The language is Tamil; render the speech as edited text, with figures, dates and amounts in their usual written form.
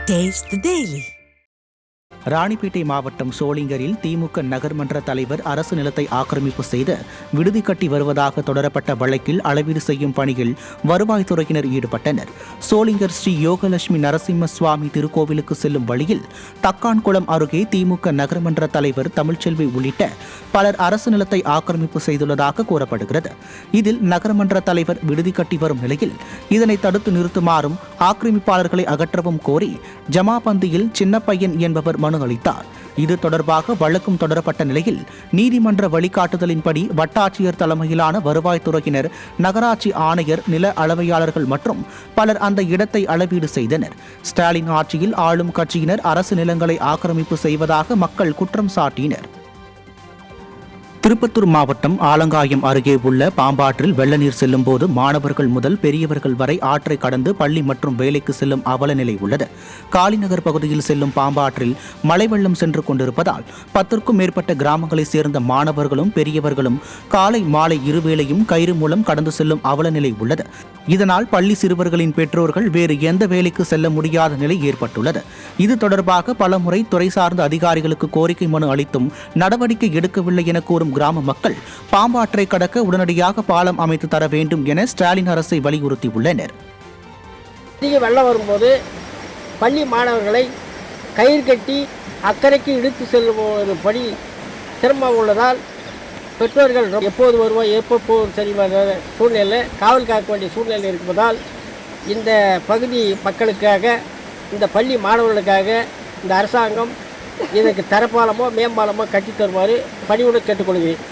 Taste the Daily. ராணிப்பேட்டை மாவட்டம் சோளிங்கரில் திமுக நகர்மன்ற தலைவர் அரசு நிலத்தை ஆக்கிரமிப்பு செய்து விடுதி கட்டி வருவதாக தொடரப்பட்ட வழக்கில் அளவீடு செய்யும் பணியில் வருவாய்த்துறையினர் ஈடுபட்டனர். சோளிங்கர் ஸ்ரீ யோகலட்சுமி நரசிம்ம சுவாமி திருக்கோவிலுக்கு செல்லும் வழியில் தக்கான்குளம் அருகே திமுக நகர்மன்ற தலைவர் தமிழ்ச்செல்வி உள்ளிட்ட பலர் அரசு நிலத்தை ஆக்கிரமிப்பு செய்துள்ளதாக கூறப்படுகிறது. இதில் நகர்மன்ற தலைவர் விடுதி கட்டி வரும் நிலையில் இதனை தடுத்து நிறுத்துமாறும் ஆக்கிரமிப்பாளர்களை அகற்றவும் கோரி ஜமாபந்தியில் சின்னப்பையன் என்பவர் மனு அளித்தார். இது தொடர்பாக வழக்கும் தொடரப்பட்ட நிலையில் நீதிமன்ற வழிகாட்டுதலின்படி வட்டாட்சியர் தலைமையிலான வருவாய்த்துறையினர், நகராட்சி ஆணையர், நில அளவையாளர்கள் மற்றும் பலர் அந்த இடத்தை அளவீடு செய்தனர். ஸ்டாலின் ஆட்சியில் ஆளும் கட்சியினர் அரசு நிலங்களை ஆக்கிரமிப்பு செய்வதாக மக்கள் குற்றம் சாட்டினர். திருப்பத்தூர் மாவட்டம் ஆலங்காயம் அருகே உள்ள பாம்பாற்றில் வெள்ள நீர் செல்லும் போது மாணவர்கள் முதல் பெரியவர்கள் வரை ஆற்றை கடந்து பள்ளி மற்றும் வேலைக்கு செல்லும் அவல நிலை உள்ளது. காளிநகர் பகுதியில் செல்லும் பாம்பாற்றில் மழை வெள்ளம் சென்று கொண்டிருப்பதால் 10க்கும் மேற்பட்ட கிராமங்களைச் சேர்ந்த மாணவர்களும் பெரியவர்களும் காலை மாலை இருவேளையும் கயிறு மூலம் கடந்து செல்லும் அவல நிலை உள்ளது. இதனால் பள்ளி சிறுவர்களின் பெற்றோர்கள் வேறு எந்த வேலைக்கு செல்ல முடியாத நிலை ஏற்பட்டுள்ளது. இது தொடர்பாக பலமுறை துறை சார்ந்த அதிகாரிகளுக்கு கோரிக்கை மனு அளித்தும் நடவடிக்கை எடுக்கவில்லை என கூறும் கிராம மக்கள் பாம்பாற்றை கடக்க உடனடியாக பாலம் அமைத்து தர வேண்டும் என ஸ்டாலின் அரசை வலியுறுத்தியுள்ளனர். அதிக வெள்ளம் வரும்போது பள்ளி மாணவர்களை கயிறு கட்டி அக்கறைக்கு இழுத்து செல்லும் ஒரு பணி சிரமம் உள்ளதால் பெற்றோர்கள் எப்போது வருவோம் எப்போ சரி சூழ்நிலையில் காவல் காக்க வேண்டிய சூழ்நிலை இருப்பதால் இந்த பகுதி மக்களுக்காக, இந்த பள்ளி மாணவர்களுக்காக இந்த அரசாங்கம் இதற்கு தரப்பாலமோ மேம்பாலமோ கட்டித் தருமாறு பணியுடன் கேட்டுக்கொள்கிறேன்.